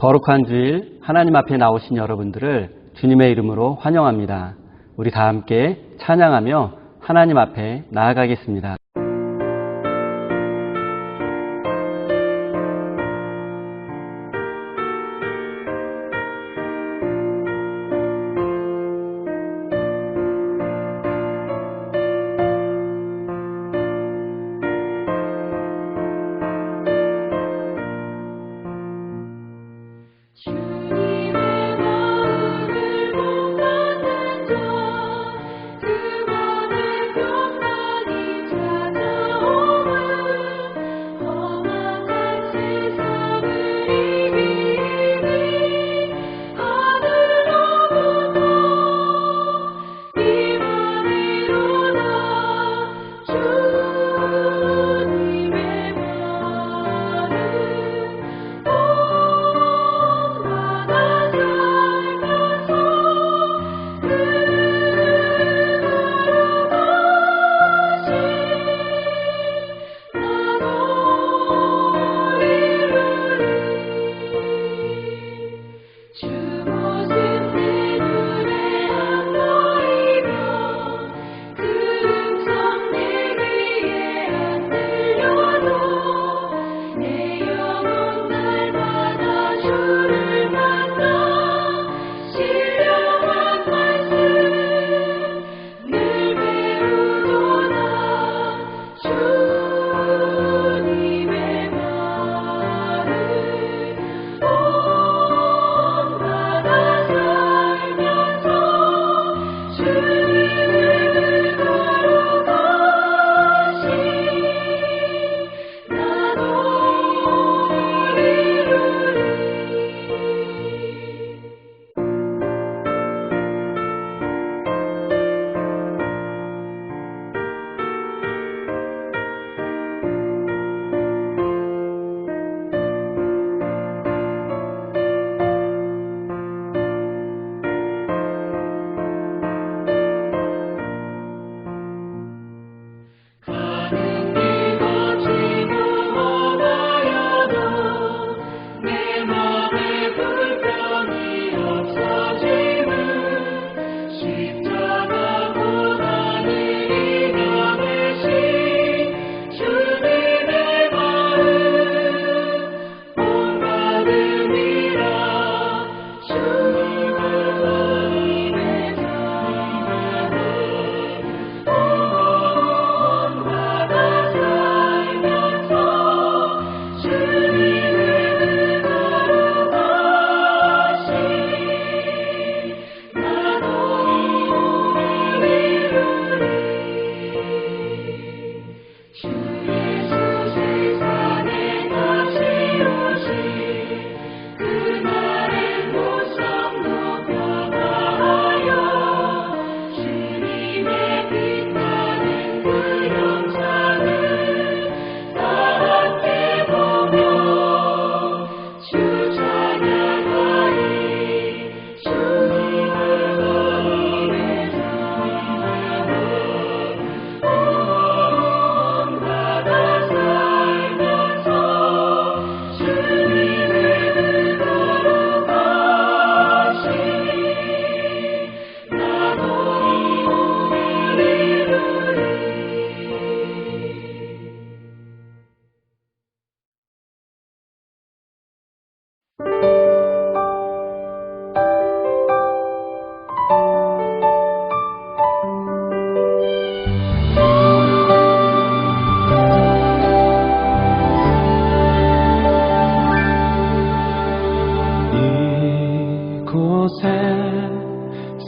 거룩한 주일 하나님 앞에 나오신 여러분들을 주님의 이름으로 환영합니다. 우리 다 함께 찬양하며 하나님 앞에 나아가겠습니다.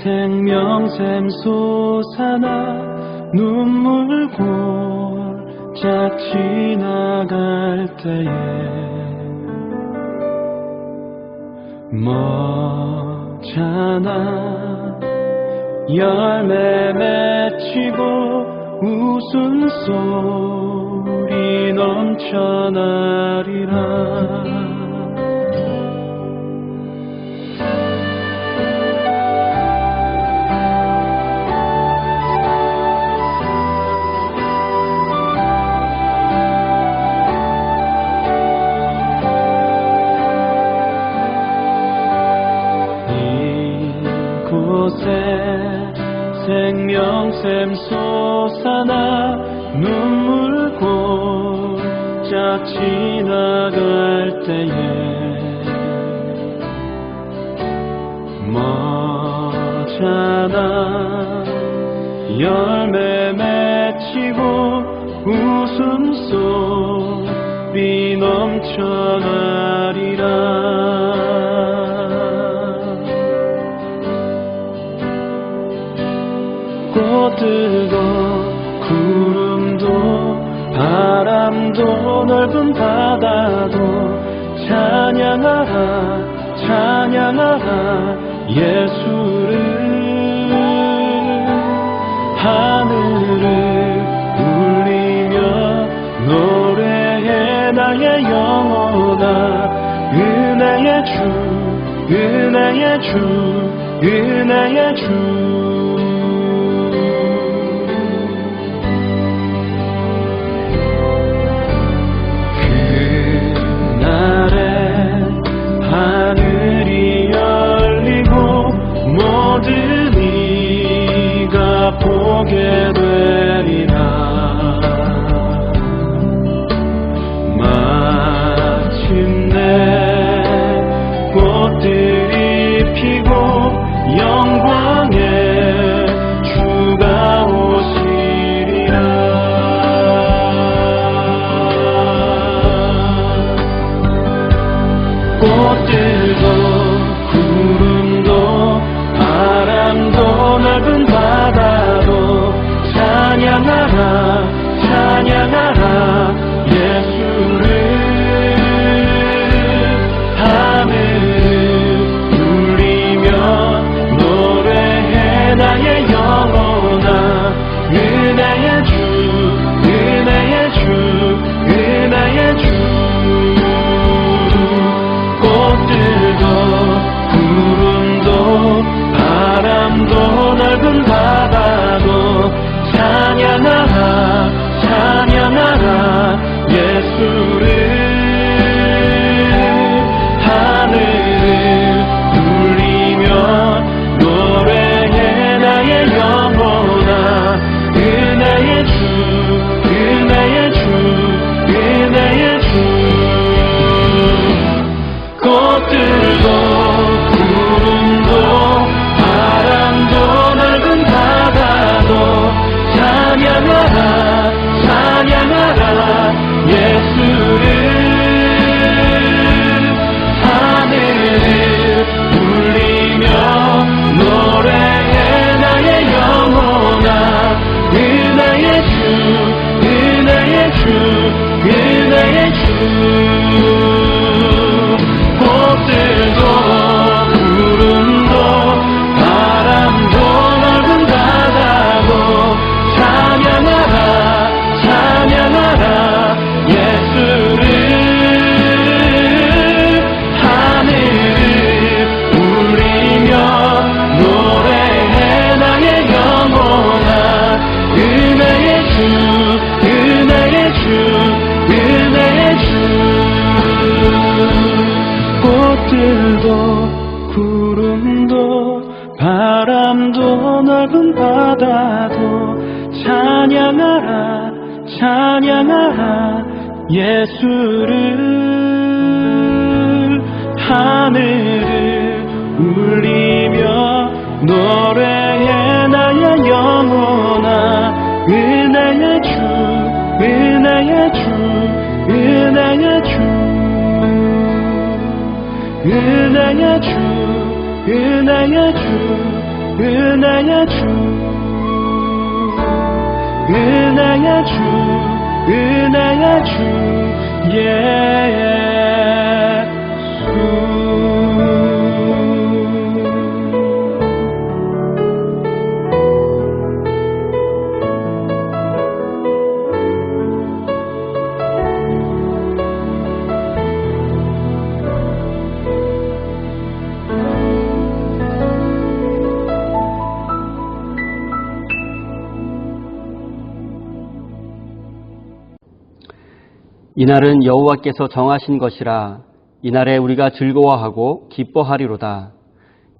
생명샘 솟아나 눈물 골짝 지나갈 때에 머잖아 열매 맺히고 웃음소리 넘쳐나리라. 곳에 생명샘 솟아나 눈물 골짝 지나갈 때에 머잖아 열매 맺히고 웃음소리 넘쳐나리라. 꽃들도 구름도 바람도 넓은 바다도 찬양하라 찬양하라 예수를. 하늘을 울리며 노래해 나의 영혼아. 은혜의 주 은혜의 주 은혜의 주. 하늘이 열리고 모든 이가 보게 되리라. 마침내 꽃들이 피고 영광의 주가 오시리라. 꽃들도 구름도 바람도 넓은 바다도 찬양하라 찬양하라 예수를. 하늘을 울리며 노래해 나의 영혼아. 은혜의 주 은혜의 주 은혜의 주. 꽃들도 구름도 바람도 넓은 바다도 찬양하라 찬양하라 예수를. 하늘을 울리며 노래해 나의 영혼아. 은혜의 주 은혜의 주 은혜의 주. 꽃들도 구름도 바람도 넓은 바다도 찬양하라 찬양하라 예수를. 하늘을 울리며 노래해 나의 영혼아. 은혜의 주 은혜의 주 은혜의 주. 꽃들도 구름도 바람도 넓은 바다도 찬양하라 찬양하라 예수를. 하늘을 울리며 노래해 나의 영혼아. 은혜의 주 은혜의 주 은혜의 주. 꽃들도 구름도 바람도 넓은 바다도 찬양하라 찬양하라 예수를. 하늘을 울리며 노래해 나의 영혼아. 은혜의 주 은혜의 주 은혜의 주. 은혜의 주 은혜의 주 은혜의 주. 은혜의 주 은혜의 주 예수. 이날은 여호와께서 정하신 것이라. 이날에 우리가 즐거워하고 기뻐하리로다.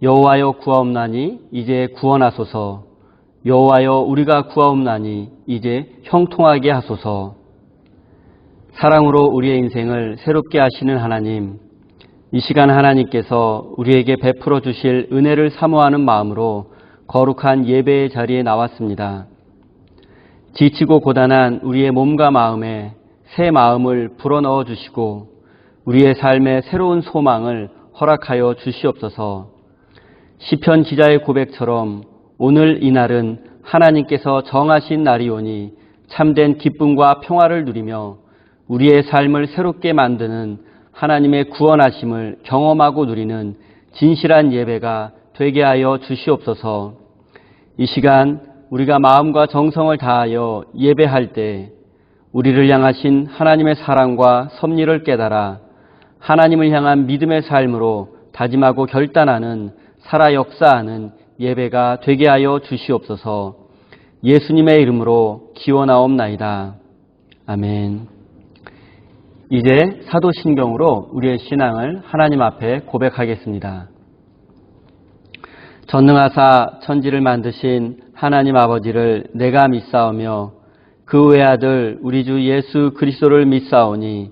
여호와여 구하옵나니 이제 구원하소서. 여호와여 우리가 구하옵나니 이제 형통하게 하소서. 사랑으로 우리의 인생을 새롭게 하시는 하나님, 이 시간 하나님께서 우리에게 베풀어 주실 은혜를 사모하는 마음으로 거룩한 예배의 자리에 나왔습니다. 지치고 고단한 우리의 몸과 마음에 새 마음을 불어넣어 주시고 우리의 삶에 새로운 소망을 허락하여 주시옵소서. 시편 기자의 고백처럼 오늘 이 날은 하나님께서 정하신 날이오니 참된 기쁨과 평화를 누리며 우리의 삶을 새롭게 만드는 하나님의 구원하심을 경험하고 누리는 진실한 예배가 되게 하여 주시옵소서. 이 시간 우리가 마음과 정성을 다하여 예배할 때 우리를 향하신 하나님의 사랑과 섭리를 깨달아 하나님을 향한 믿음의 삶으로 다짐하고 결단하는 살아 역사하는 예배가 되게 하여 주시옵소서. 예수님의 이름으로 기원하옵나이다. 아멘. 이제 사도신경으로 우리의 신앙을 하나님 앞에 고백하겠습니다. 전능하사 천지를 만드신 하나님 아버지를 내가 믿사오며 그 외아들 우리 주 예수 그리스도를 믿사오니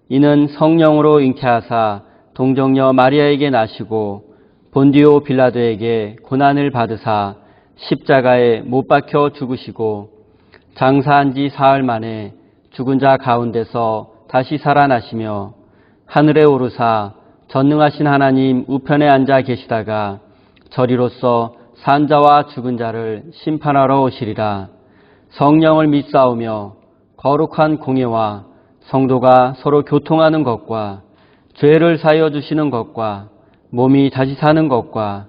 이는 성령으로 잉태하사 동정녀 마리아에게 나시고 본디오 빌라도에게 고난을 받으사 십자가에 못 박혀 죽으시고 장사한 지 사흘 만에 죽은 자 가운데서 다시 살아나시며 하늘에 오르사 전능하신 하나님 우편에 앉아 계시다가 저리로서 산자와 죽은 자를 심판하러 오시리라. 성령을 믿사오며 거룩한 공예와 성도가 서로 교통하는 것과 죄를 사하여 주시는 것과 몸이 다시 사는 것과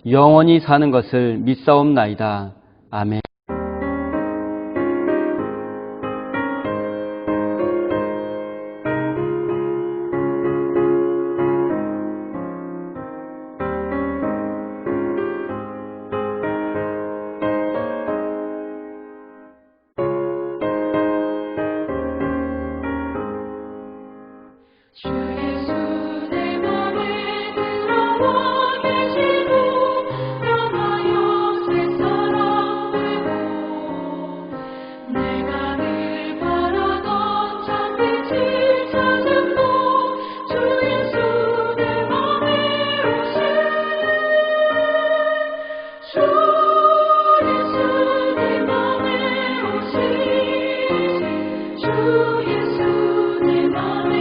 영원히 사는 것을 믿사옵나이다. 아멘. 주 예수 내 맘에 들어와 계시고 변하여 새 사람 되고 내가 늘 바라던 참빛을 찾은 주 예수 내 맘에 오신 주 예수 내 맘에 오신 주 예수 내 맘에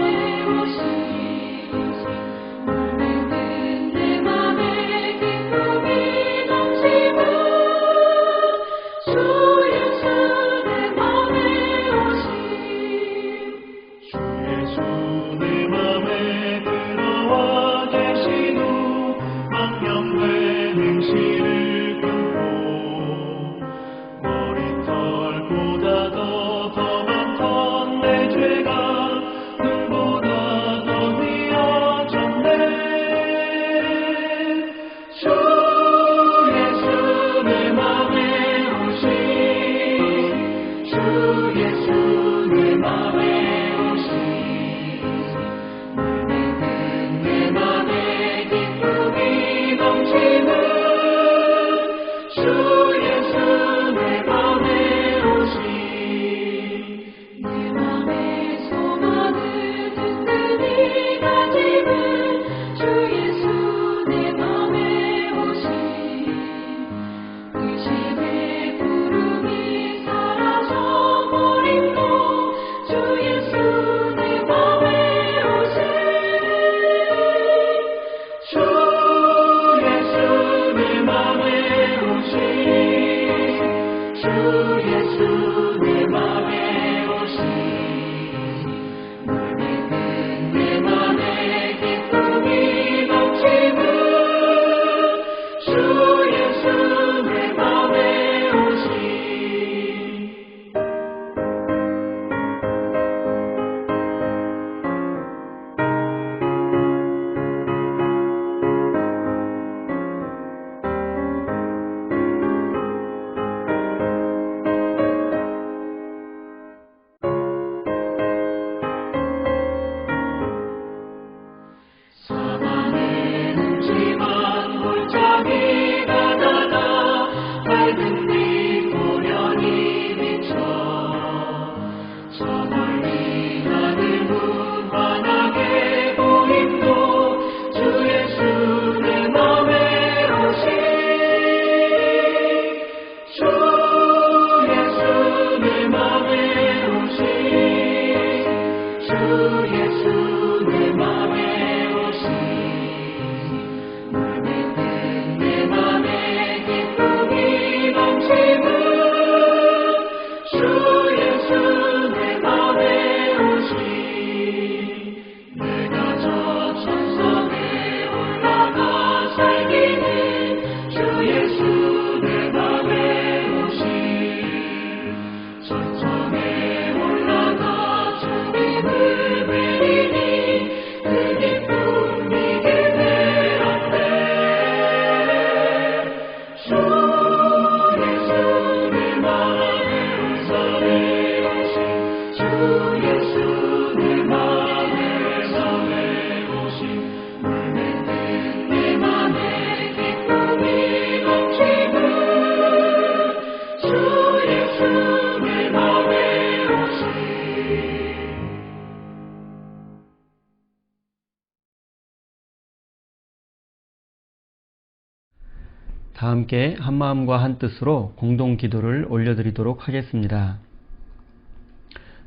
함께 한마음과 한뜻으로 공동 기도를 올려드리도록 하겠습니다.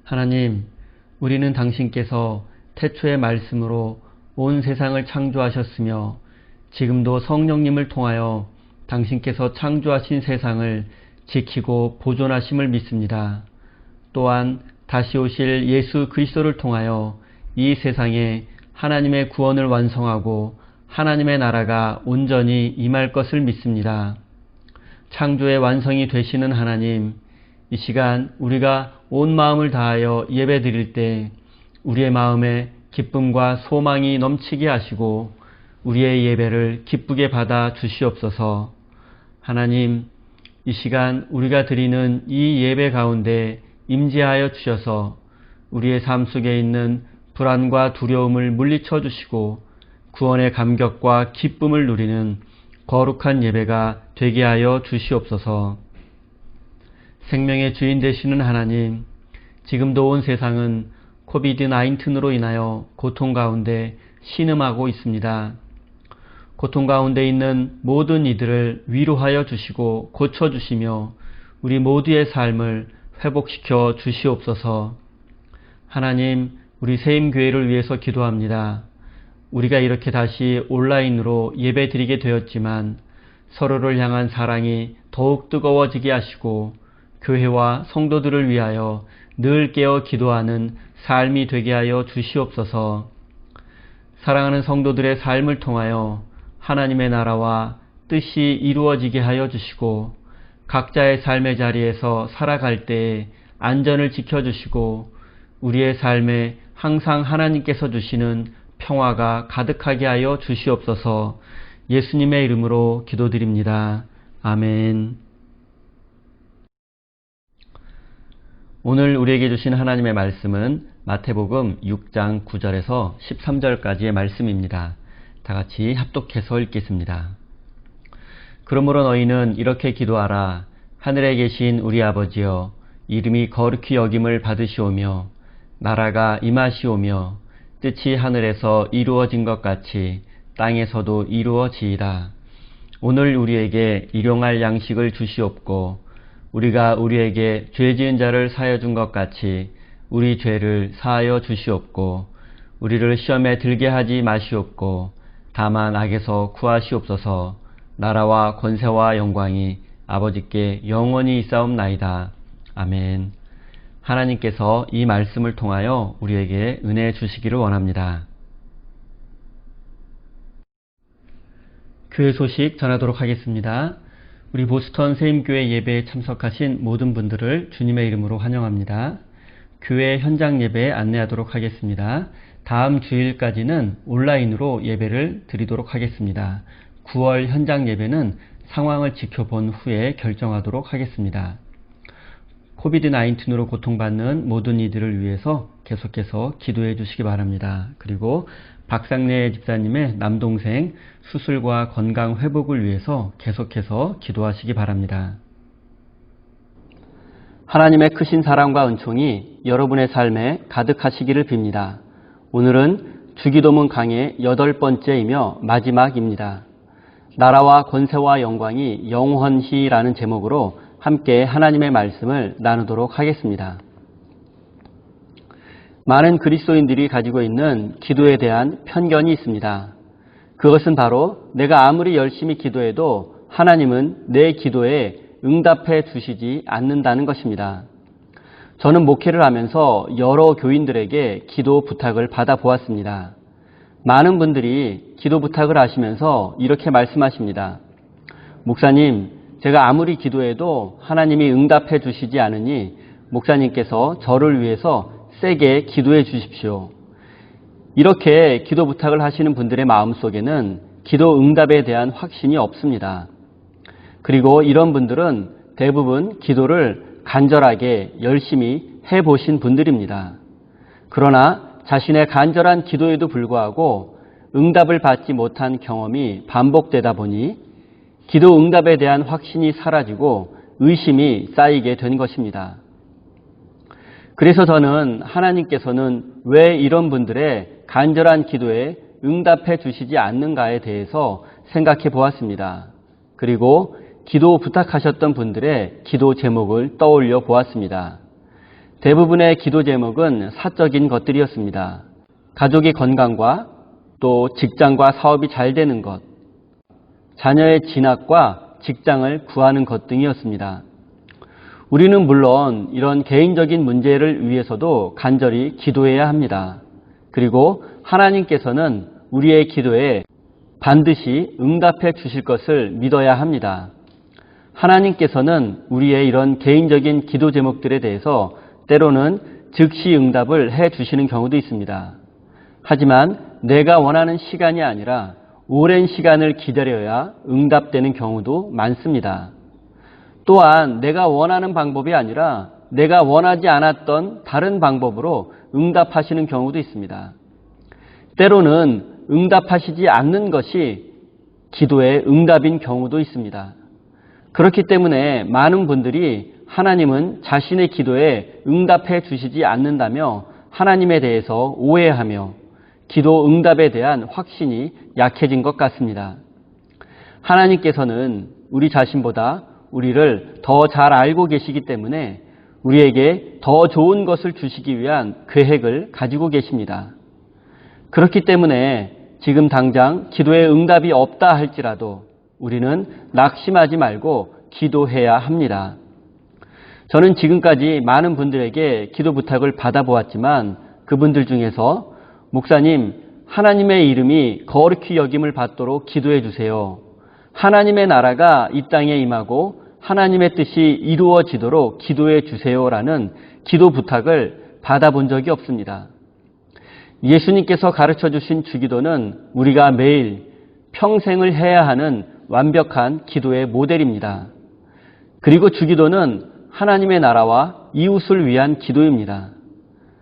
하나님, 우리는 당신께서 태초의 말씀으로 온 세상을 창조하셨으며 지금도 성령님을 통하여 당신께서 창조하신 세상을 지키고 보존하심을 믿습니다. 또한 다시 오실 예수 그리스도를 통하여 이 세상에 하나님의 구원을 완성하고 하나님의 나라가 온전히 임할 것을 믿습니다. 창조의 완성이 되시는 하나님, 이 시간 우리가 온 마음을 다하여 예배 드릴 때 우리의 마음에 기쁨과 소망이 넘치게 하시고 우리의 예배를 기쁘게 받아 주시옵소서. 하나님, 이 시간 우리가 드리는 이 예배 가운데 임재하여 주셔서 우리의 삶 속에 있는 불안과 두려움을 물리쳐 주시고 구원의 감격과 기쁨을 누리는 거룩한 예배가 되게 하여 주시옵소서. 생명의 주인 되시는 하나님, 지금도 온 세상은 코비드-19로 인하여 고통 가운데 신음하고 있습니다. 고통 가운데 있는 모든 이들을 위로하여 주시고 고쳐주시며 우리 모두의 삶을 회복시켜 주시옵소서. 하나님, 우리 세임교회를 위해서 기도합니다. 우리가 이렇게 다시 온라인으로 예배 드리게 되었지만 서로를 향한 사랑이 더욱 뜨거워지게 하시고 교회와 성도들을 위하여 늘 깨어 기도하는 삶이 되게 하여 주시옵소서. 사랑하는 성도들의 삶을 통하여 하나님의 나라와 뜻이 이루어지게 하여 주시고 각자의 삶의 자리에서 살아갈 때에 안전을 지켜주시고 우리의 삶에 항상 하나님께서 주시는 평화가 가득하게 하여 주시옵소서. 예수님의 이름으로 기도드립니다. 아멘. 오늘 우리에게 주신 하나님의 말씀은 마태복음 6장 9절에서 13절까지의 말씀입니다. 다 같이 합독해서 읽겠습니다. 그러므로 너희는 이렇게 기도하라. 하늘에 계신 우리 아버지여, 이름이 거룩히 여김을 받으시오며 나라가 임하시오며 뜻이 하늘에서 이루어진 것 같이 땅에서도 이루어지이다. 오늘 우리에게 일용할 양식을 주시옵고 우리가 우리에게 죄 지은 자를 사하여 준 것 같이 우리 죄를 사하여 주시옵고 우리를 시험에 들게 하지 마시옵고 다만 악에서 구하시옵소서. 나라와 권세와 영광이 아버지께 영원히 있사옵나이다. 아멘. 하나님께서 이 말씀을 통하여 우리에게 은혜 주시기를 원합니다. 교회 소식 전하도록 하겠습니다. 우리 보스턴 세임교회 예배에 참석하신 모든 분들을 주님의 이름으로 환영합니다. 교회 현장 예배에 안내하도록 하겠습니다. 다음 주일까지는 온라인으로 예배를 드리도록 하겠습니다. 9월 현장 예배는 상황을 지켜본 후에 결정하도록 하겠습니다. 코비드-19으로 고통받는 모든 이들을 위해서 계속해서 기도해 주시기 바랍니다. 그리고 박상래 집사님의 남동생 수술과 건강 회복을 위해서 계속해서 기도하시기 바랍니다. 하나님의 크신 사랑과 은총이 여러분의 삶에 가득하시기를 빕니다. 오늘은 주기도문 강의 8번째이며 마지막입니다. 나라와 권세와 영광이 영원히라는 제목으로 함께 하나님의 말씀을 나누도록 하겠습니다. 많은 그리스도인들이 가지고 있는 기도에 대한 편견이 있습니다. 그것은 바로 내가 아무리 열심히 기도해도 하나님은 내 기도에 응답해 주시지 않는다는 것입니다. 저는 목회를 하면서 여러 교인들에게 기도 부탁을 받아보았습니다. 많은 분들이 기도 부탁을 하시면서 이렇게 말씀하십니다. 목사님, 제가 아무리 기도해도 하나님이 응답해 주시지 않으니 목사님께서 저를 위해서 세게 기도해 주십시오. 이렇게 기도 부탁을 하시는 분들의 마음속에는 기도 응답에 대한 확신이 없습니다. 그리고 이런 분들은 대부분 기도를 간절하게 열심히 해보신 분들입니다. 그러나 자신의 간절한 기도에도 불구하고 응답을 받지 못한 경험이 반복되다 보니 기도 응답에 대한 확신이 사라지고 의심이 쌓이게 된 것입니다. 그래서 저는 하나님께서는 왜 이런 분들의 간절한 기도에 응답해 주시지 않는가에 대해서 생각해 보았습니다. 그리고 기도 부탁하셨던 분들의 기도 제목을 떠올려 보았습니다. 대부분의 기도 제목은 사적인 것들이었습니다. 가족의 건강과 또 직장과 사업이 잘 되는 것, 자녀의 진학과 직장을 구하는 것 등이었습니다. 우리는 물론 이런 개인적인 문제를 위해서도 간절히 기도해야 합니다. 그리고 하나님께서는 우리의 기도에 반드시 응답해 주실 것을 믿어야 합니다. 하나님께서는 우리의 이런 개인적인 기도 제목들에 대해서 때로는 즉시 응답을 해 주시는 경우도 있습니다. 하지만 내가 원하는 시간이 아니라 오랜 시간을 기다려야 응답되는 경우도 많습니다. 또한 내가 원하는 방법이 아니라 내가 원하지 않았던 다른 방법으로 응답하시는 경우도 있습니다. 때로는 응답하시지 않는 것이 기도의 응답인 경우도 있습니다. 그렇기 때문에 많은 분들이 하나님은 자신의 기도에 응답해 주시지 않는다며 하나님에 대해서 오해하며 기도 응답에 대한 확신이 약해진 것 같습니다. 하나님께서는 우리 자신보다 우리를 더 잘 알고 계시기 때문에 우리에게 더 좋은 것을 주시기 위한 계획을 가지고 계십니다. 그렇기 때문에 지금 당장 기도에 응답이 없다 할지라도 우리는 낙심하지 말고 기도해야 합니다. 저는 지금까지 많은 분들에게 기도 부탁을 받아보았지만 그분들 중에서 목사님, 하나님의 이름이 거룩히 여김을 받도록 기도해 주세요. 하나님의 나라가 이 땅에 임하고 하나님의 뜻이 이루어지도록 기도해 주세요라는 기도 부탁을 받아본 적이 없습니다. 예수님께서 가르쳐 주신 주기도는 우리가 매일 평생을 해야 하는 완벽한 기도의 모델입니다. 그리고 주기도는 하나님의 나라와 이웃을 위한 기도입니다.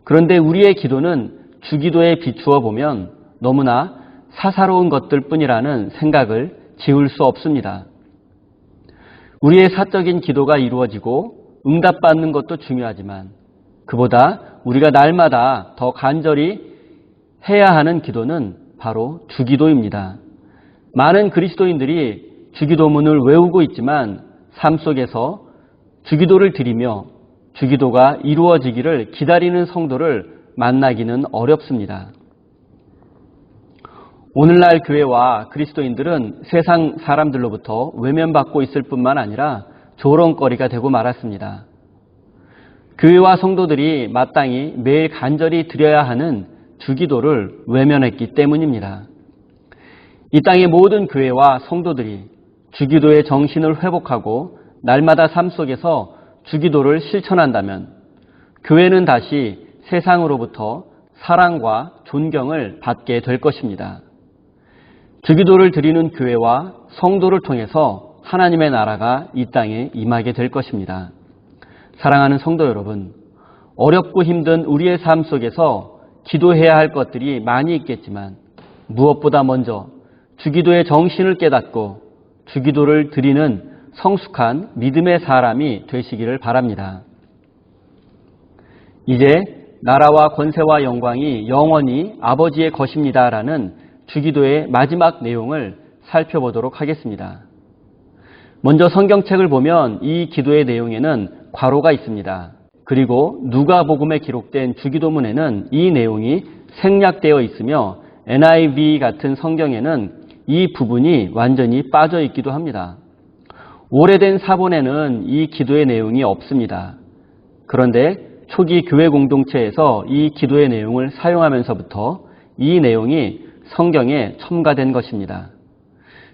그런데 우리의 기도는 주기도에 비추어 보면 너무나 사사로운 것들 뿐이라는 생각을 지울 수 없습니다. 우리의 사적인 기도가 이루어지고 응답받는 것도 중요하지만 그보다 우리가 날마다 더 간절히 해야 하는 기도는 바로 주기도입니다. 많은 그리스도인들이 주기도문을 외우고 있지만 삶 속에서 주기도를 드리며 주기도가 이루어지기를 기다리는 성도를 만나기는 어렵습니다. 오늘날 교회와 그리스도인들은 세상 사람들로부터 외면받고 있을 뿐만 아니라 조롱거리가 되고 말았습니다. 교회와 성도들이 마땅히 매일 간절히 드려야 하는 주기도를 외면했기 때문입니다. 이 땅의 모든 교회와 성도들이 주기도의 정신을 회복하고 날마다 삶 속에서 주기도를 실천한다면 교회는 다시 세상으로부터 사랑과 존경을 받게 될 것입니다. 주기도를 드리는 교회와 성도를 통해서 하나님의 나라가 이 땅에 임하게 될 것입니다. 사랑하는 성도 여러분, 어렵고 힘든 우리의 삶 속에서 기도해야 할 것들이 많이 있겠지만 무엇보다 먼저 주기도의 정신을 깨닫고 주기도를 드리는 성숙한 믿음의 사람이 되시기를 바랍니다. 이제 나라와 권세와 영광이 영원히 아버지의 것입니다라는 주기도의 마지막 내용을 살펴보도록 하겠습니다. 먼저 성경책을 보면 이 기도의 내용에는 괄호가 있습니다. 그리고 누가복음에 기록된 주기도문에는 이 내용이 생략되어 있으며 NIV 같은 성경에는 이 부분이 완전히 빠져 있기도 합니다. 오래된 사본에는 이 기도의 내용이 없습니다. 그런데 초기 교회 공동체에서 이 기도의 내용을 사용하면서부터 이 내용이 성경에 첨가된 것입니다.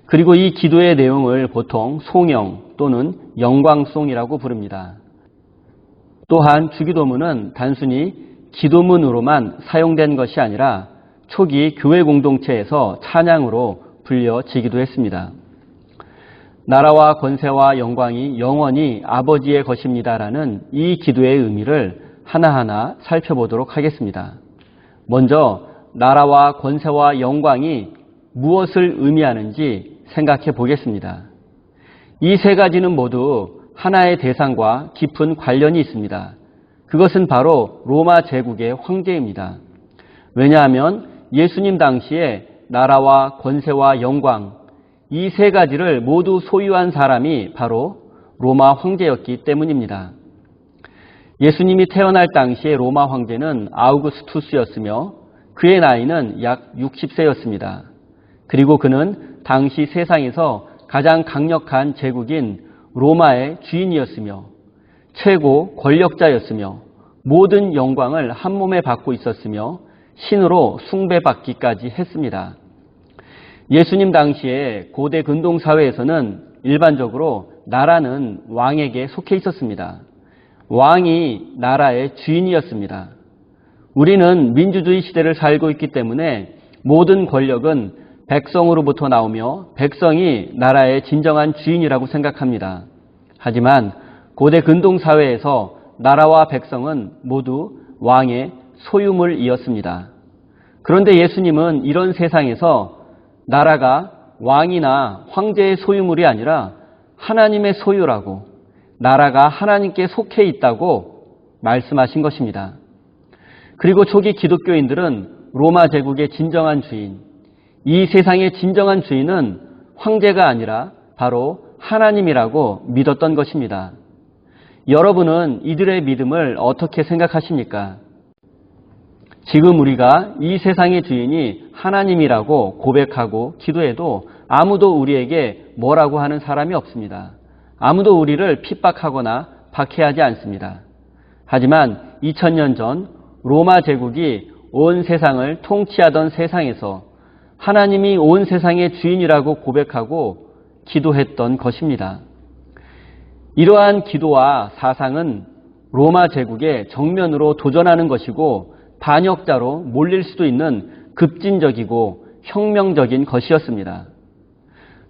그리고 이 기도의 내용을 보통 송영 또는 영광송이라고 부릅니다. 또한 주기도문은 단순히 기도문으로만 사용된 것이 아니라 초기 교회 공동체에서 찬양으로 불려지기도 했습니다. 나라와 권세와 영광이 영원히 아버지의 것입니다라는 이 기도의 의미를 하나하나 살펴보도록 하겠습니다. 먼저 나라와 권세와 영광이 무엇을 의미하는지 생각해 보겠습니다. 이 세 가지는 모두 하나의 대상과 깊은 관련이 있습니다. 그것은 바로 로마 제국의 황제입니다. 왜냐하면 예수님 당시에 나라와 권세와 영광, 이 세 가지를 모두 소유한 사람이 바로 로마 황제였기 때문입니다. 예수님이 태어날 당시에 로마 황제는 아우구스투스였으며 그의 나이는 약 60세였습니다. 그리고 그는 당시 세상에서 가장 강력한 제국인 로마의 주인이었으며 최고 권력자였으며 모든 영광을 한 몸에 받고 있었으며 신으로 숭배받기까지 했습니다. 예수님 당시에 고대 근동사회에서는 일반적으로 나라는 왕에게 속해 있었습니다. 왕이 나라의 주인이었습니다. 우리는 민주주의 시대를 살고 있기 때문에 모든 권력은 백성으로부터 나오며 백성이 나라의 진정한 주인이라고 생각합니다. 하지만 고대 근동사회에서 나라와 백성은 모두 왕의 소유물이었습니다. 그런데 예수님은 이런 세상에서 나라가 왕이나 황제의 소유물이 아니라 하나님의 소유라고, 나라가 하나님께 속해 있다고 말씀하신 것입니다. 그리고 초기 기독교인들은 로마 제국의 진정한 주인, 이 세상의 진정한 주인은 황제가 아니라 바로 하나님이라고 믿었던 것입니다. 여러분은 이들의 믿음을 어떻게 생각하십니까? 지금 우리가 이 세상의 주인이 하나님이라고 고백하고 기도해도 아무도 우리에게 뭐라고 하는 사람이 없습니다. 아무도 우리를 핍박하거나 박해하지 않습니다. 하지만 2000년 전 로마 제국이 온 세상을 통치하던 세상에서 하나님이 온 세상의 주인이라고 고백하고 기도했던 것입니다. 이러한 기도와 사상은 로마 제국에 정면으로 도전하는 것이고 반역자로 몰릴 수도 있는 급진적이고 혁명적인 것이었습니다.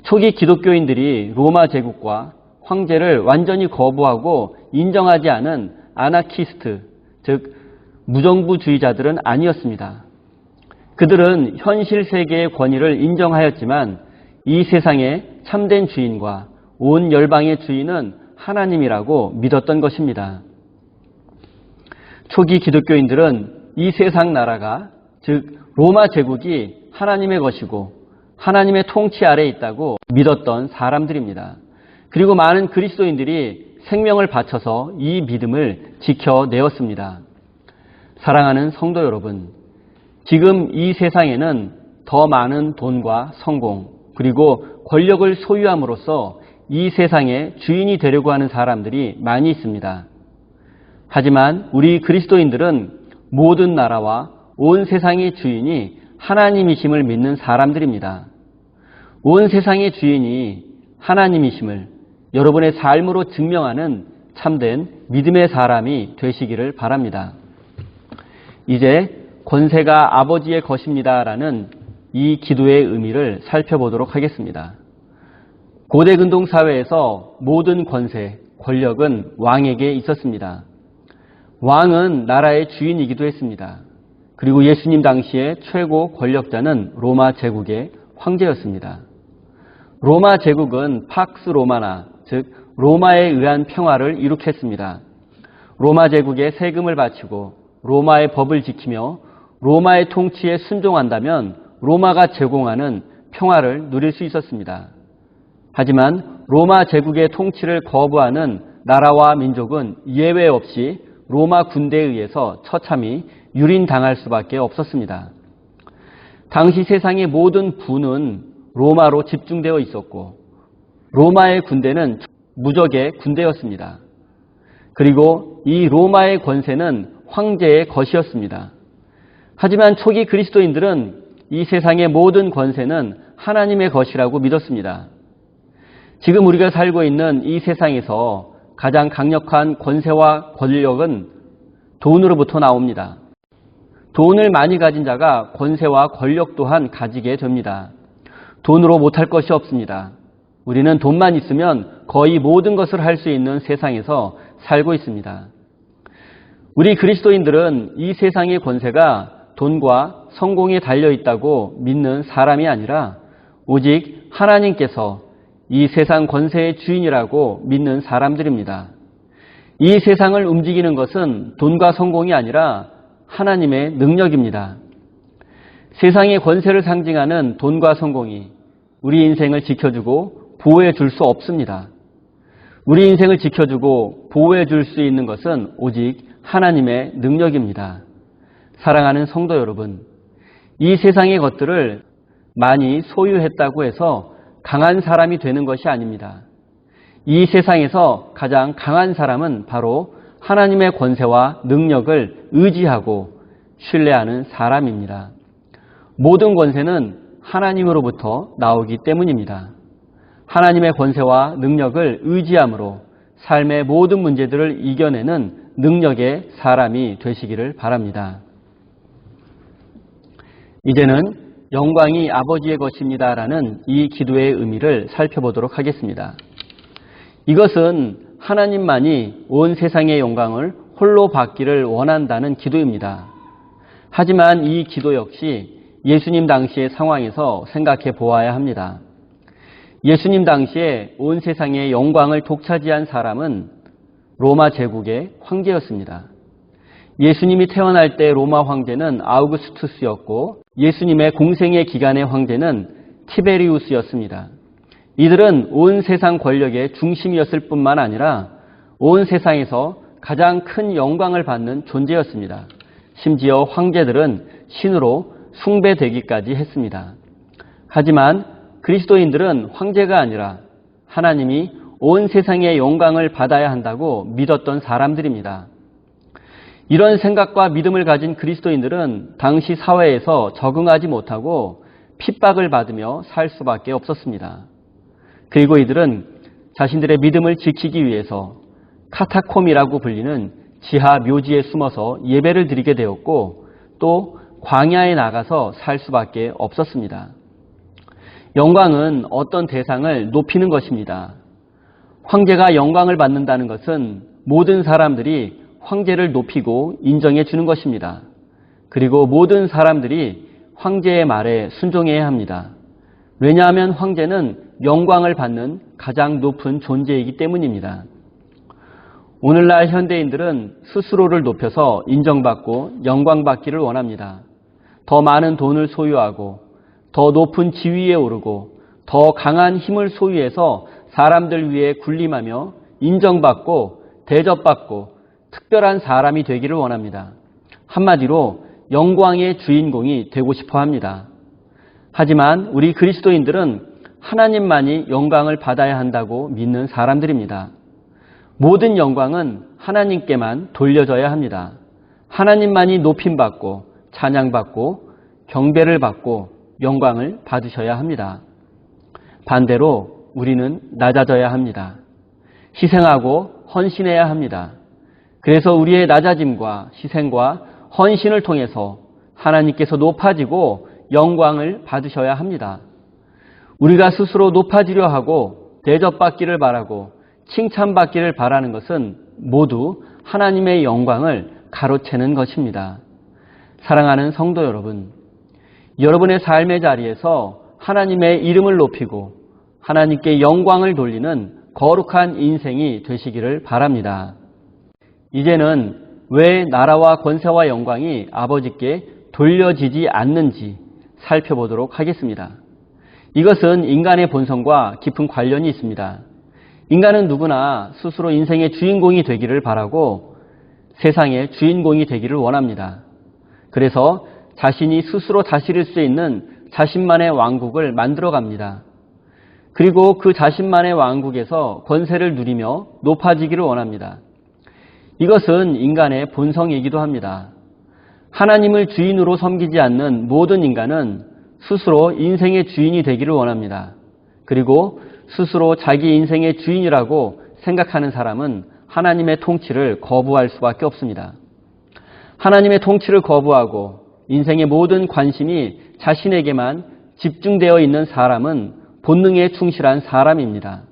초기 기독교인들이 로마 제국과 황제를 완전히 거부하고 인정하지 않은 아나키스트, 즉 무정부주의자들은 아니었습니다. 그들은 현실 세계의 권위를 인정하였지만 이 세상의 참된 주인과 온 열방의 주인은 하나님이라고 믿었던 것입니다. 초기 기독교인들은 이 세상 나라가, 즉 로마 제국이 하나님의 것이고 하나님의 통치 아래에 있다고 믿었던 사람들입니다. 그리고 많은 그리스도인들이 생명을 바쳐서 이 믿음을 지켜내었습니다. 사랑하는 성도 여러분, 지금 이 세상에는 더 많은 돈과 성공, 그리고 권력을 소유함으로써 이 세상의 주인이 되려고 하는 사람들이 많이 있습니다. 하지만 우리 그리스도인들은 모든 나라와 온 세상의 주인이 하나님이심을 믿는 사람들입니다. 온 세상의 주인이 하나님이심을 여러분의 삶으로 증명하는 참된 믿음의 사람이 되시기를 바랍니다. 이제 권세가 아버지의 것입니다라는 이 기도의 의미를 살펴보도록 하겠습니다. 고대 근동 사회에서 모든 권세, 권력은 왕에게 있었습니다. 왕은 나라의 주인이기도 했습니다. 그리고 예수님 당시의 최고 권력자는 로마 제국의 황제였습니다. 로마 제국은 팍스 로마나, 즉 로마에 의한 평화를 이룩했습니다. 로마 제국에 세금을 바치고 로마의 법을 지키며 로마의 통치에 순종한다면 로마가 제공하는 평화를 누릴 수 있었습니다. 하지만 로마 제국의 통치를 거부하는 나라와 민족은 예외 없이 로마 군대에 의해서 처참히 유린당할 수밖에 없었습니다. 당시 세상의 모든 부는 로마로 집중되어 있었고 로마의 군대는 무적의 군대였습니다. 그리고 이 로마의 권세는 황제의 것이었습니다. 하지만 초기 그리스도인들은 이 세상의 모든 권세는 하나님의 것이라고 믿었습니다. 지금 우리가 살고 있는 이 세상에서 가장 강력한 권세와 권력은 돈으로부터 나옵니다. 돈을 많이 가진 자가 권세와 권력 또한 가지게 됩니다. 돈으로 못할 것이 없습니다. 우리는 돈만 있으면 거의 모든 것을 할 수 있는 세상에서 살고 있습니다. 우리 그리스도인들은 이 세상의 권세가 돈과 성공에 달려있다고 믿는 사람이 아니라 오직 하나님께서 이 세상 권세의 주인이라고 믿는 사람들입니다. 이 세상을 움직이는 것은 돈과 성공이 아니라 하나님의 능력입니다. 세상의 권세를 상징하는 돈과 성공이 우리 인생을 지켜주고 보호해 줄 수 없습니다. 우리 인생을 지켜주고 보호해 줄 수 있는 것은 오직 하나님의 능력입니다. 사랑하는 성도 여러분, 이 세상의 것들을 많이 소유했다고 해서 강한 사람이 되는 것이 아닙니다. 이 세상에서 가장 강한 사람은 바로 하나님의 권세와 능력을 의지하고 신뢰하는 사람입니다. 모든 권세는 하나님으로부터 나오기 때문입니다. 하나님의 권세와 능력을 의지함으로 삶의 모든 문제들을 이겨내는 능력의 사람이 되시기를 바랍니다. 이제는 영광이 아버지의 것입니다라는 이 기도의 의미를 살펴보도록 하겠습니다. 이것은 하나님만이 온 세상의 영광을 홀로 받기를 원한다는 기도입니다. 하지만 이 기도 역시 예수님 당시의 상황에서 생각해 보아야 합니다. 예수님 당시에 온 세상의 영광을 독차지한 사람은 로마 제국의 황제였습니다. 예수님이 태어날 때 로마 황제는 아우구스투스였고 예수님의 공생의 기간의 황제는 티베리우스였습니다. 이들은 온 세상 권력의 중심이었을 뿐만 아니라 온 세상에서 가장 큰 영광을 받는 존재였습니다. 심지어 황제들은 신으로 숭배되기까지 했습니다. 하지만 그리스도인들은 황제가 아니라 하나님이 온 세상의 영광을 받아야 한다고 믿었던 사람들입니다. 이런 생각과 믿음을 가진 그리스도인들은 당시 사회에서 적응하지 못하고 핍박을 받으며 살 수밖에 없었습니다. 그리고 이들은 자신들의 믿음을 지키기 위해서 카타콤이라고 불리는 지하 묘지에 숨어서 예배를 드리게 되었고 또 광야에 나가서 살 수밖에 없었습니다. 영광은 어떤 대상을 높이는 것입니다. 황제가 영광을 받는다는 것은 모든 사람들이 황제를 높이고 인정해 주는 것입니다. 그리고 모든 사람들이 황제의 말에 순종해야 합니다. 왜냐하면 황제는 영광을 받는 가장 높은 존재이기 때문입니다. 오늘날 현대인들은 스스로를 높여서 인정받고 영광받기를 원합니다. 더 많은 돈을 소유하고 더 높은 지위에 오르고 더 강한 힘을 소유해서 사람들 위해 군림하며 인정받고 대접받고 특별한 사람이 되기를 원합니다. 한마디로 영광의 주인공이 되고 싶어 합니다. 하지만 우리 그리스도인들은 하나님만이 영광을 받아야 한다고 믿는 사람들입니다. 모든 영광은 하나님께만 돌려져야 합니다. 하나님만이 높임받고 찬양받고 경배를 받고 영광을 받으셔야 합니다. 반대로 우리는 낮아져야 합니다. 희생하고 헌신해야 합니다. 그래서 우리의 낮아짐과 희생과 헌신을 통해서 하나님께서 높아지고 영광을 받으셔야 합니다. 우리가 스스로 높아지려 하고 대접받기를 바라고 칭찬받기를 바라는 것은 모두 하나님의 영광을 가로채는 것입니다. 사랑하는 성도 여러분, 여러분의 삶의 자리에서 하나님의 이름을 높이고 하나님께 영광을 돌리는 거룩한 인생이 되시기를 바랍니다. 이제는 왜 나라와 권세와 영광이 아버지께 돌려지지 않는지 살펴보도록 하겠습니다. 이것은 인간의 본성과 깊은 관련이 있습니다. 인간은 누구나 스스로 인생의 주인공이 되기를 바라고 세상의 주인공이 되기를 원합니다. 그래서 자신이 스스로 다스릴 수 있는 자신만의 왕국을 만들어갑니다. 그리고 그 자신만의 왕국에서 권세를 누리며 높아지기를 원합니다. 이것은 인간의 본성이기도 합니다. 하나님을 주인으로 섬기지 않는 모든 인간은 스스로 인생의 주인이 되기를 원합니다. 그리고 스스로 자기 인생의 주인이라고 생각하는 사람은 하나님의 통치를 거부할 수밖에 없습니다. 하나님의 통치를 거부하고 인생의 모든 관심이 자신에게만 집중되어 있는 사람은 본능에 충실한 사람입니다.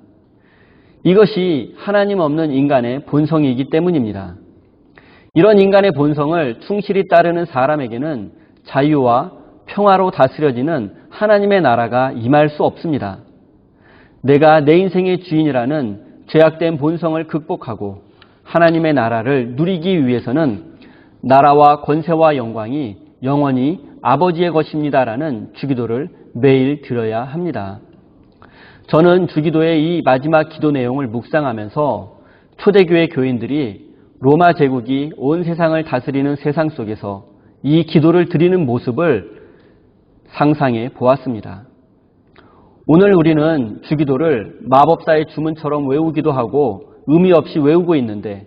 이것이 하나님 없는 인간의 본성이기 때문입니다. 이런 인간의 본성을 충실히 따르는 사람에게는 자유와 평화로 다스려지는 하나님의 나라가 임할 수 없습니다. 내가 내 인생의 주인이라는 죄악된 본성을 극복하고 하나님의 나라를 누리기 위해서는 나라와 권세와 영광이 영원히 아버지의 것입니다라는 주기도를 매일 드려야 합니다. 저는 주기도의 이 마지막 기도 내용을 묵상하면서 초대교회 교인들이 로마 제국이 온 세상을 다스리는 세상 속에서 이 기도를 드리는 모습을 상상해 보았습니다. 오늘 우리는 주기도를 마법사의 주문처럼 외우기도 하고 의미 없이 외우고 있는데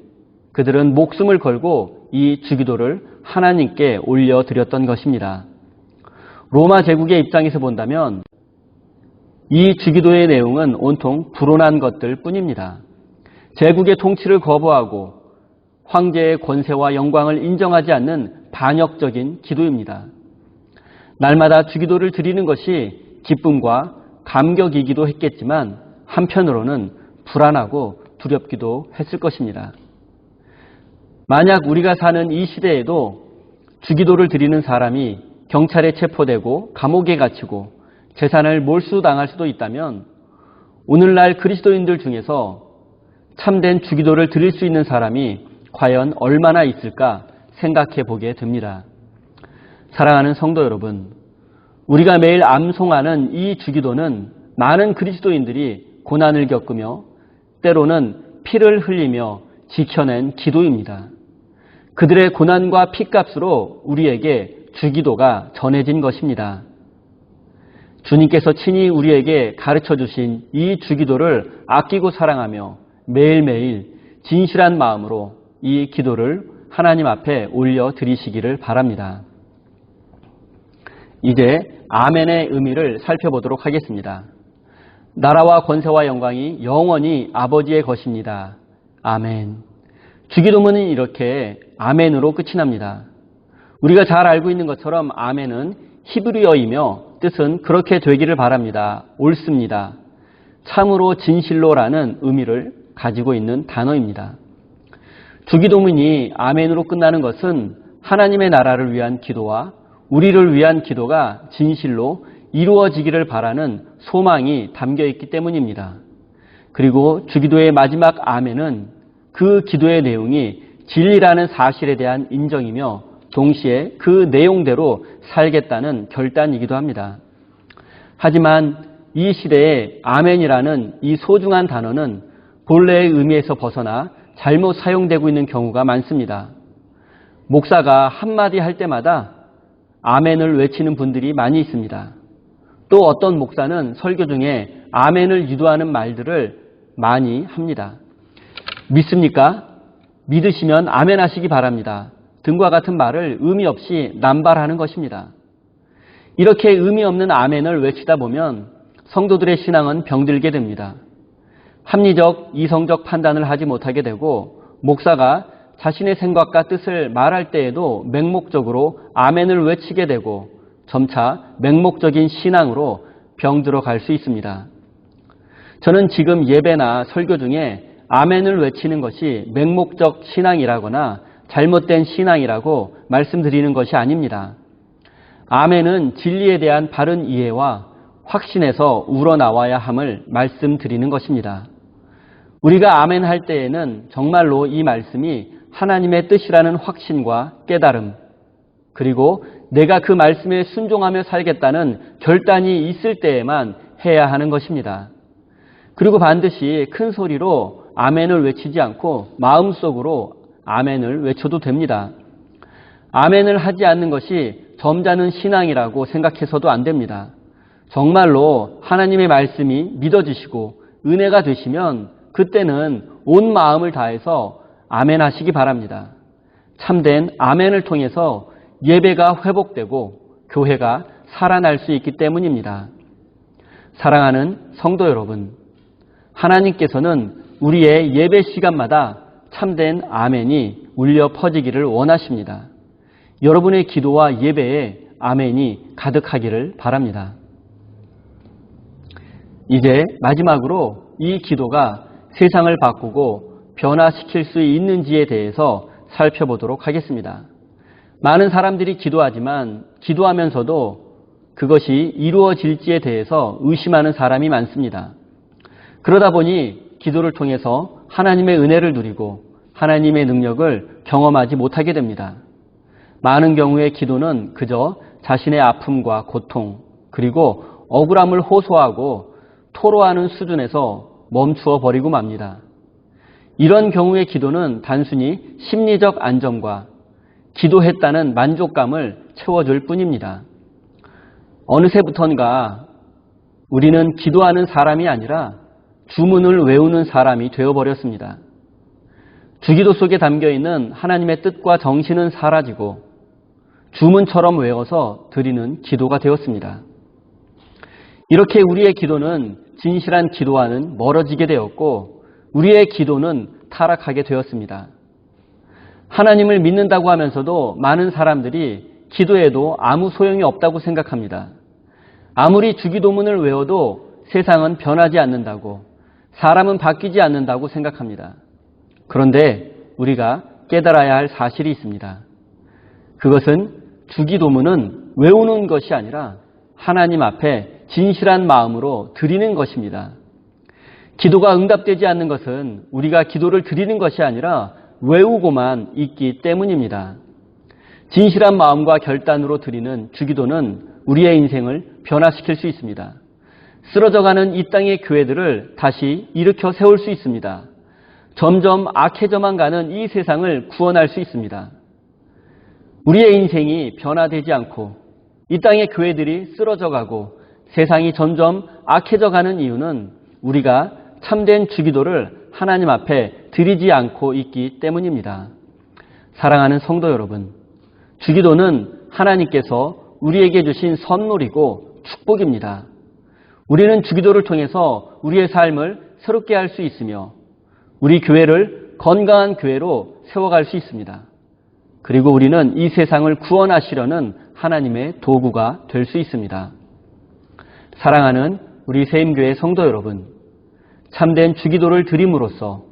그들은 목숨을 걸고 이 주기도를 하나님께 올려드렸던 것입니다. 로마 제국의 입장에서 본다면 이 주기도의 내용은 온통 불온한 것들 뿐입니다. 제국의 통치를 거부하고 황제의 권세와 영광을 인정하지 않는 반역적인 기도입니다. 날마다 주기도를 드리는 것이 기쁨과 감격이기도 했겠지만 한편으로는 불안하고 두렵기도 했을 것입니다. 만약 우리가 사는 이 시대에도 주기도를 드리는 사람이 경찰에 체포되고 감옥에 갇히고 재산을 몰수당할 수도 있다면 오늘날 그리스도인들 중에서 참된 주기도를 드릴 수 있는 사람이 과연 얼마나 있을까 생각해 보게 됩니다. 사랑하는 성도 여러분, 우리가 매일 암송하는 이 주기도는 많은 그리스도인들이 고난을 겪으며 때로는 피를 흘리며 지켜낸 기도입니다. 그들의 고난과 피값으로 우리에게 주기도가 전해진 것입니다. 주님께서 친히 우리에게 가르쳐 주신 이 주기도를 아끼고 사랑하며 매일매일 진실한 마음으로 이 기도를 하나님 앞에 올려드리시기를 바랍니다. 이제 아멘의 의미를 살펴보도록 하겠습니다. 나라와 권세와 영광이 영원히 아버지의 것입니다. 아멘. 주기도문은 이렇게 아멘으로 끝이 납니다. 우리가 잘 알고 있는 것처럼 아멘은 히브리어이며 뜻은 그렇게 되기를 바랍니다. 옳습니다. 참으로 진실로라는 의미를 가지고 있는 단어입니다. 주기도문이 아멘으로 끝나는 것은 하나님의 나라를 위한 기도와 우리를 위한 기도가 진실로 이루어지기를 바라는 소망이 담겨 있기 때문입니다. 그리고 주기도의 마지막 아멘은 그 기도의 내용이 진리라는 사실에 대한 인정이며 동시에 그 내용대로 살겠다는 결단이기도 합니다. 하지만 이 시대에 아멘이라는 이 소중한 단어는 본래의 의미에서 벗어나 잘못 사용되고 있는 경우가 많습니다. 목사가 한마디 할 때마다 아멘을 외치는 분들이 많이 있습니다. 또 어떤 목사는 설교 중에 아멘을 유도하는 말들을 많이 합니다. 믿습니까? 믿으시면 아멘 하시기 바랍니다. 등과 같은 말을 의미 없이 남발하는 것입니다. 이렇게 의미 없는 아멘을 외치다 보면 성도들의 신앙은 병들게 됩니다. 합리적, 이성적 판단을 하지 못하게 되고 목사가 자신의 생각과 뜻을 말할 때에도 맹목적으로 아멘을 외치게 되고 점차 맹목적인 신앙으로 병들어 갈 수 있습니다. 저는 지금 예배나 설교 중에 아멘을 외치는 것이 맹목적 신앙이라거나 잘못된 신앙이라고 말씀드리는 것이 아닙니다. 아멘은 진리에 대한 바른 이해와 확신에서 우러나와야 함을 말씀드리는 것입니다. 우리가 아멘 할 때에는 정말로 이 말씀이 하나님의 뜻이라는 확신과 깨달음, 그리고 내가 그 말씀에 순종하며 살겠다는 결단이 있을 때에만 해야 하는 것입니다. 그리고 반드시 큰 소리로 아멘을 외치지 않고 마음속으로 아멘을 외쳐도 됩니다. 아멘을 하지 않는 것이 점잖은 신앙이라고 생각해서도 안 됩니다. 정말로 하나님의 말씀이 믿어지시고 은혜가 되시면 그때는 온 마음을 다해서 아멘 하시기 바랍니다. 참된 아멘을 통해서 예배가 회복되고 교회가 살아날 수 있기 때문입니다. 사랑하는 성도 여러분, 하나님께서는 우리의 예배 시간마다 참된 아멘이 울려 퍼지기를 원하십니다. 여러분의 기도와 예배에 아멘이 가득하기를 바랍니다. 이제 마지막으로 이 기도가 세상을 바꾸고 변화시킬 수 있는지에 대해서 살펴보도록 하겠습니다. 많은 사람들이 기도하지만 기도하면서도 그것이 이루어질지에 대해서 의심하는 사람이 많습니다. 그러다 보니 기도를 통해서 하나님의 은혜를 누리고 하나님의 능력을 경험하지 못하게 됩니다. 많은 경우에 기도는 그저 자신의 아픔과 고통, 그리고 억울함을 호소하고 토로하는 수준에서 멈추어 버리고 맙니다. 이런 경우의 기도는 단순히 심리적 안정과 기도했다는 만족감을 채워줄 뿐입니다. 어느새부턴가 우리는 기도하는 사람이 아니라 주문을 외우는 사람이 되어버렸습니다. 주기도 속에 담겨있는 하나님의 뜻과 정신은 사라지고 주문처럼 외워서 드리는 기도가 되었습니다. 이렇게 우리의 기도는 진실한 기도와는 멀어지게 되었고 우리의 기도는 타락하게 되었습니다. 하나님을 믿는다고 하면서도 많은 사람들이 기도해도 아무 소용이 없다고 생각합니다. 아무리 주기도문을 외워도 세상은 변하지 않는다고, 사람은 바뀌지 않는다고 생각합니다. 그런데 우리가 깨달아야 할 사실이 있습니다. 그것은 주기도문은 외우는 것이 아니라 하나님 앞에 진실한 마음으로 드리는 것입니다. 기도가 응답되지 않는 것은 우리가 기도를 드리는 것이 아니라 외우고만 있기 때문입니다. 진실한 마음과 결단으로 드리는 주기도는 우리의 인생을 변화시킬 수 있습니다. 쓰러져가는 이 땅의 교회들을 다시 일으켜 세울 수 있습니다. 점점 악해져만 가는 이 세상을 구원할 수 있습니다. 우리의 인생이 변화되지 않고 이 땅의 교회들이 쓰러져가고 세상이 점점 악해져가는 이유는 우리가 참된 주기도를 하나님 앞에 드리지 않고 있기 때문입니다. 사랑하는 성도 여러분, 주기도는 하나님께서 우리에게 주신 선물이고 축복입니다. 우리는 주기도를 통해서 우리의 삶을 새롭게 할 수 있으며 우리 교회를 건강한 교회로 세워갈 수 있습니다. 그리고 우리는 이 세상을 구원하시려는 하나님의 도구가 될 수 있습니다. 사랑하는 우리 세임교회 성도 여러분, 참된 주기도를 드림으로써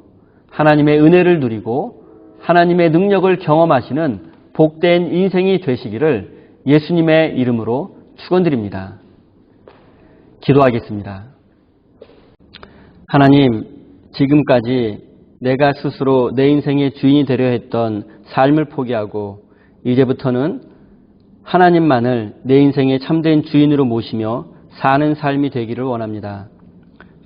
하나님의 은혜를 누리고 하나님의 능력을 경험하시는 복된 인생이 되시기를 예수님의 이름으로 축원드립니다. 기도하겠습니다. 하나님, 지금까지 내가 스스로 내 인생의 주인이 되려 했던 삶을 포기하고 이제부터는 하나님만을 내 인생의 참된 주인으로 모시며 사는 삶이 되기를 원합니다.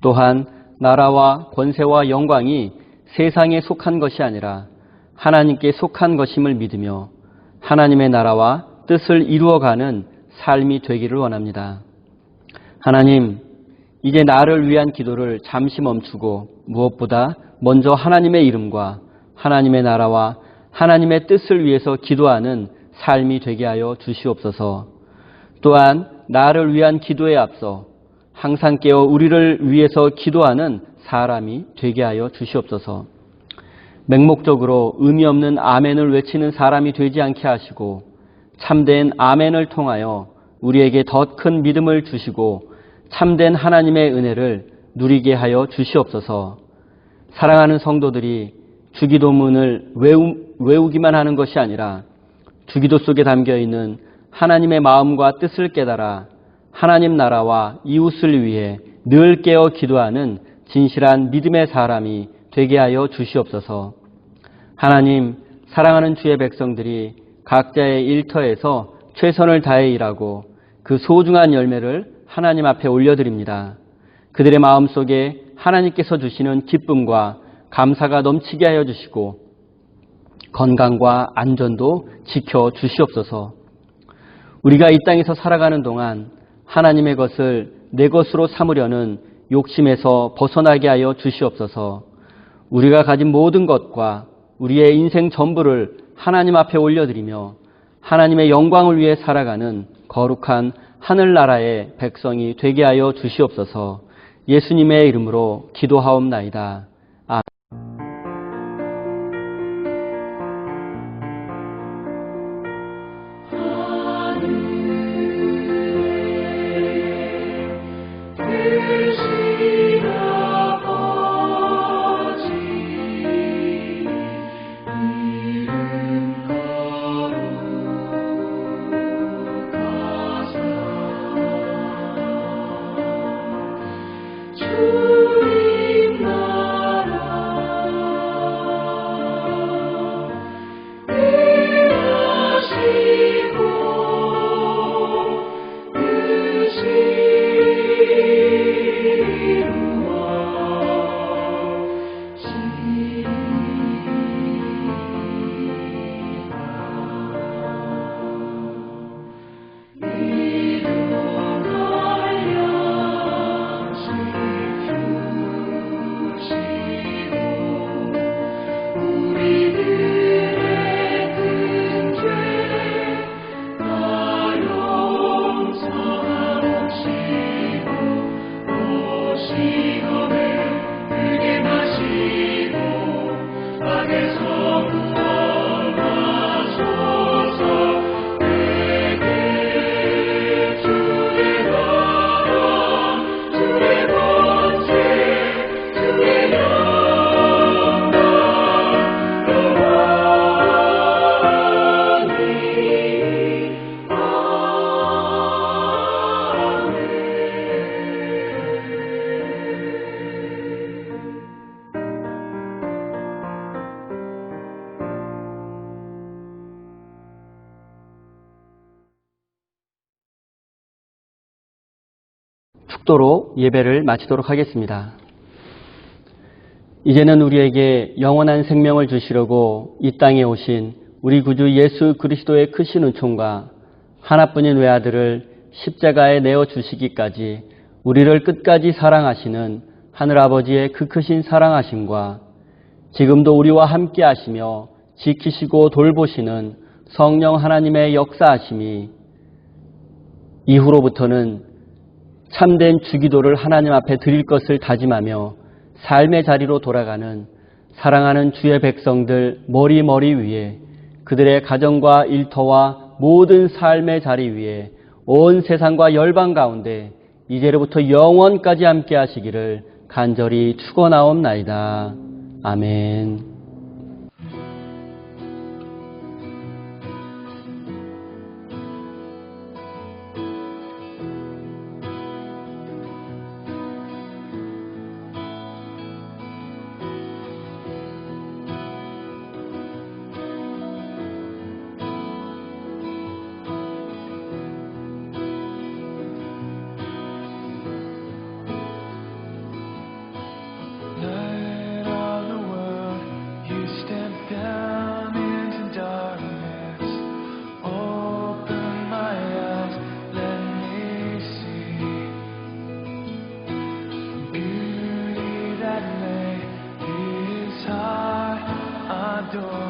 또한 나라와 권세와 영광이 세상에 속한 것이 아니라 하나님께 속한 것임을 믿으며 하나님의 나라와 뜻을 이루어가는 삶이 되기를 원합니다. 하나님, 이제 나를 위한 기도를 잠시 멈추고 무엇보다 먼저 하나님의 이름과 하나님의 나라와 하나님의 뜻을 위해서 기도하는 삶이 되게 하여 주시옵소서. 또한 나를 위한 기도에 앞서 항상 깨어 우리를 위해서 기도하는 사람이 되게 하여 주시옵소서. 맹목적으로 의미 없는 아멘을 외치는 사람이 되지 않게 하시고 참된 아멘을 통하여 우리에게 더 큰 믿음을 주시고 참된 하나님의 은혜를 누리게 하여 주시옵소서. 사랑하는 성도들이 주기도문을 외우기만 하는 것이 아니라 주기도 속에 담겨있는 하나님의 마음과 뜻을 깨달아 하나님 나라와 이웃을 위해 늘 깨어 기도하는 진실한 믿음의 사람이 되게 하여 주시옵소서. 하나님, 사랑하는 주의 백성들이 각자의 일터에서 최선을 다해 일하고 그 소중한 열매를 하나님 앞에 올려드립니다. 그들의 마음속에 하나님께서 주시는 기쁨과 감사가 넘치게 하여 주시고 건강과 안전도 지켜 주시옵소서. 우리가 이 땅에서 살아가는 동안 하나님의 것을 내 것으로 삼으려는 욕심에서 벗어나게 하여 주시옵소서. 우리가 가진 모든 것과 우리의 인생 전부를 하나님 앞에 올려드리며 하나님의 영광을 위해 살아가는 거룩한 하늘나라의 백성이 되게 하여 주시옵소서. 예수님의 이름으로 기도하옵나이다. 아멘. 주님 축도로 예배를 마치도록 하겠습니다. 이제는 우리에게 영원한 생명을 주시려고 이 땅에 오신 우리 구주 예수 그리스도의 크신 은총과 하나뿐인 외아들을 십자가에 내어 주시기까지 우리를 끝까지 사랑하시는 하늘아버지의 그 크신 사랑하심과 지금도 우리와 함께 하시며 지키시고 돌보시는 성령 하나님의 역사하심이 이후로부터는 참된 주기도를 하나님 앞에 드릴 것을 다짐하며 삶의 자리로 돌아가는 사랑하는 주의 백성들 머리 위에 그들의 가정과 일터와 모든 삶의 자리 위에 온 세상과 열방 가운데 이제로부터 영원까지 함께 하시기를 간절히 축원하옵나이다. 아멘. Light of the world, you step down into darkness. Open my eyes, let me see beauty that made his heart adore.